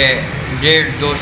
1.5-2